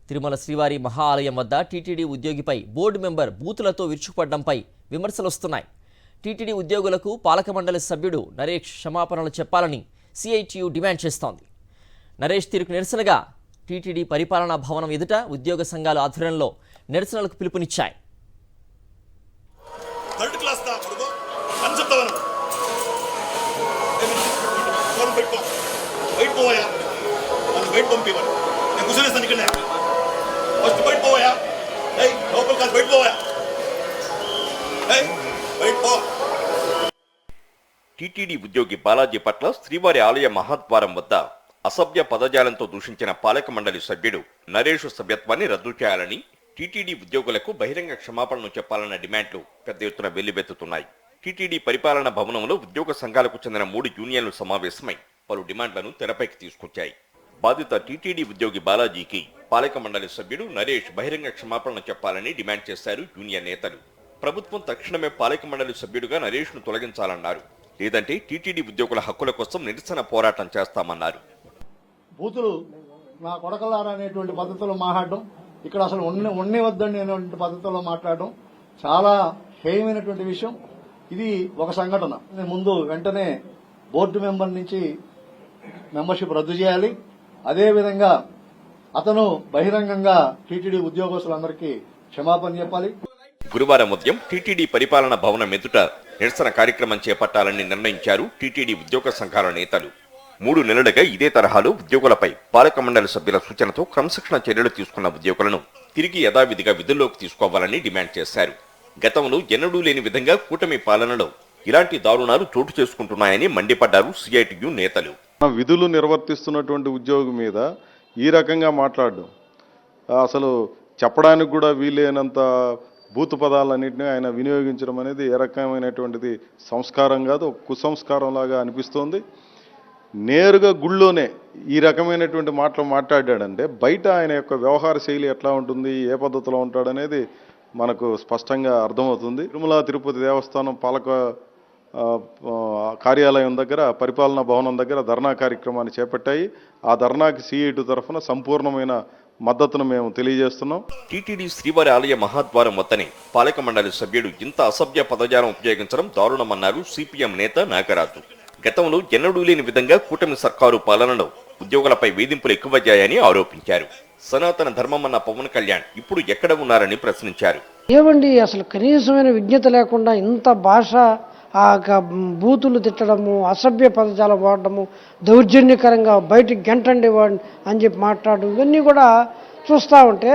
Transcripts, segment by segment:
తిరుమల శ్రీవారి మహా ఆలయం వద్ద టీటీడీ ఉద్యోగిపై బోర్డు మెంబర్ బూతులతో విరుచుకుపడడంపై విమర్శలు వస్తున్నాయి. టీటీడీ ఉద్యోగులకు పాలక మండలి సభ్యుడు నరేష్ క్షమాపణలు చెప్పాలని సిఐటియు డిమాండ్ చేస్తోంది. నరేష్ తీరుకు నిరసనగా టీటీడీ పరిపాలనా భవనం ఎదుట ఉద్యోగ సంఘాల ఆధ్వర్యంలో నిరసనలకు పిలుపునిచ్చాయి. టీటీడీ ఉద్యోగి బాలాజీ పట్ల శ్రీవారి ఆలయ మహాద్వారం వద్ద అసభ్య పదజాలంతో దూషించిన పాలక మండలి సభ్యుడు నరేష్ సభ్యత్వాన్ని రద్దు చేయాలని, టీటీడీ ఉద్యోగులకు బహిరంగ క్షమాపణలు చెప్పాలన్న డిమాండ్లు పెద్ద ఎత్తున వెల్లువెత్తుతున్నాయి. టీటీడీ పరిపాలనా భవనంలో ఉద్యోగ సంఘాలకు చెందిన 3 యూనియన్లు సమావేశమై పలు డిమాండ్లను తెరపైకి తీసుకొచ్చాయి. బాధిత టీటీడీ ఉద్యోగి బాలాజీకి పాలక మండలి సభ్యుడు నరేష్ బహిరంగ క్షమాపణలు చెప్పాలని డిమాండ్ చేశారు యూనియన్ నేతలు. ప్రభుత్వం తక్షణమే పాలక మండలి సభ్యుడిగా నరేష్ను తొలగించాలన్నారు. లేదంటే టీటీడీ ఉద్యోగుల హక్కుల కోసం నిరసన పోరాటం చేస్తామన్నారు. బూతులు నా కొడకలారా అనేటువంటి పద్ధతిలో మాట్లాడడం, ఇక్కడ అసలు ఉండవద్దండి అనేటువంటి పద్ధతిలో మాట్లాడడం చాలా హేయమైనటువంటి విషయం. ఇది ఒక సంఘటన. ముందు వెంటనే బోర్డు మెంబర్ నుంచి మెంబర్షిప్ రద్దు చేయాలి. అదేవిధంగా అతను బహిరంగంగా టీటీడీ ఉద్యోగస్తులందరికీ క్షమాపణ చెప్పాలి. గురువారం ఉదయం టీటీడీ పరిపాలనా భవనం ఎదుట నిరసన కార్యక్రమం చేపట్టాలని నిర్ణయించారు టీటీడీ ఉద్యోగ సంఘాల నేతలు. 3 నెలలుగా ఇదే తరహాలో ఉద్యోగులపై పాలక మండలి సభ్యుల సూచనతో క్రమశిక్షణ చర్యలు తీసుకున్న ఉద్యోగులను తిరిగి యథావిధిగా విధుల్లోకి తీసుకోవాలని డిమాండ్ చేశారు. గతంలో ఎన్నడూ లేని విధంగా కూటమి పాలనలో ఇలాంటి దారుణాలు చోటు చేసుకుంటున్నాయని మండిపడ్డారు సిఐటియు నేతలు. విధులు నిర్వర్తిస్తున్నటువంటి ఉద్యోగి మీద ఈ రకంగా మాట్లాడడం అసలు చెప్పడానికి కూడా వీలైనంత బూతు పదాలన్నింటినీ ఆయన వినియోగించడం అనేది ఏ రకమైనటువంటిది సంస్కారం కాదు, ఒక కుసంస్కారం లాగా అనిపిస్తోంది. నేరుగా గుళ్ళోనే ఈ రకమైనటువంటి మాటలు మాట్లాడాడంటే బయట ఆయన యొక్క వ్యవహార శైలి ఎట్లా ఉంటుంది, ఏ పద్ధతిలో ఉంటాడనేది మనకు స్పష్టంగా అర్థమవుతుంది. తిరుమల తిరుపతి దేవస్థానం పాలక కార్యాలయం దగ్గర, పరిపాలనా భవనం దగ్గర ధర్నా కార్యక్రమాన్ని చేపట్టాయి. ఆ ధర్నాకి సిఐటి తరఫున సంపూర్ణమైన మద్దతును మేము తెలియజేస్తున్నాం. టీటీడీ శ్రీవారి ఆలయ మహాద్వారం వద్దనే పాలక మండలి సభ్యుడు ఇంత అసభ్య పదజాలం ఉపయోగించడం దారుణమన్నారు సిపిఎం నేత నాగరాజు. గతంలో ఎన్నడూ లేని విధంగా కూటమి సర్కారు పాలనలో ఉద్యోగులపై వేధింపులు ఎక్కువయ్యాయని ఆరోపించారు. సనాతన ధర్మమన్న పవన్ కళ్యాణ్ ఇప్పుడు ఎక్కడ ఉన్నారని ప్రశ్నించారు. ఏమండి, అసలు కనీసమైన విజ్ఞత లేకుండా ఇంత భాష, బూతులు తిట్టడము, అసభ్య పదజాలం వాడడము, దౌర్జన్యకరంగా బయటికి గంటండి అని చెప్పి మాట్లాడడం, ఇవన్నీ కూడా చూస్తూ ఉంటే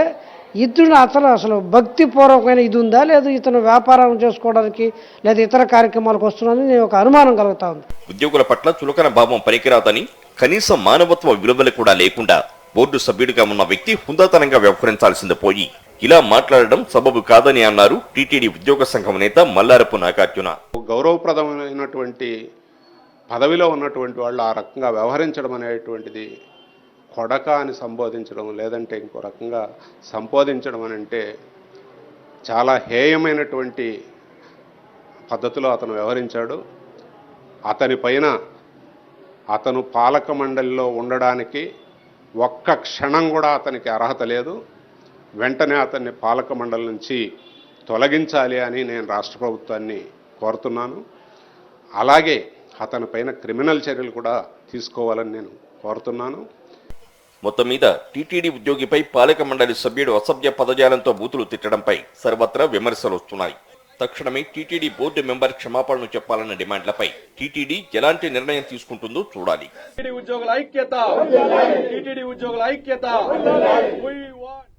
అతను అసలు భక్తిపూర్వకమైన ఇది ఉందా, లేదా ఇతను వ్యాపారం చేసుకోవడానికి లేదా ఇతర కార్యక్రమాలకు వస్తున్నానని నేను ఒక అనుమానం కలుగుతా ఉంది. ఉద్యోగుల పట్ల చులకన భావం పనికిరాదని, కనీసం మానవత్వ విలువలు కూడా లేకుండా బోర్డు సభ్యుడిగా ఉన్న వ్యక్తి హుందాతనంగా వ్యవహరించాల్సింది పోయి ఇలా మాట్లాడడం సబబు కాదని అన్నారు టీటీడీ ఉద్యోగ సంఘం నేత మల్లారపు నాగార్జున. గౌరవప్రదమైనటువంటి పదవిలో ఉన్నటువంటి వాళ్ళు ఆ రకంగా వ్యవహరించడం అనేటువంటిది కొడక అని సంబోధించడం, లేదంటే ఇంకో రకంగా సంబోధించడం అని అంటే చాలా హేయమైనటువంటి పద్ధతిలో అతను వ్యవహరించాడు. అతని పైన అతను పాలక మండలిలో ఉండడానికి ఒక్క క్షణం కూడా అతనికి అర్హత లేదు. వెంటనే అతన్ని పాలక మండలి నుంచి తొలగించాలి అని నేను రాష్ట్ర ప్రభుత్వాన్ని కోరుతున్నాను. అలాగే అతని పైన క్రిమినల్ చర్యలు కూడా తీసుకోవాలని నేను కోరుతున్నాను. మొత్తం మీద టీటీడీ ఉద్యోగిపై పాలక మండలి సభ్యుడు అసభ్య పదజాలంతో బూతులు తిట్టడంపై సర్వత్రా విమర్శలు వస్తున్నాయి. తక్షణమే టీటీడీ బోర్డు మెంబర్ క్షమాపణలు చెప్పాలన్న డిమాండ్లపై టీటీడీ ఎలాంటి నిర్ణయం తీసుకుంటుందో చూడాలి. టీటీడీ ఉద్యోగుల ఐక్యత.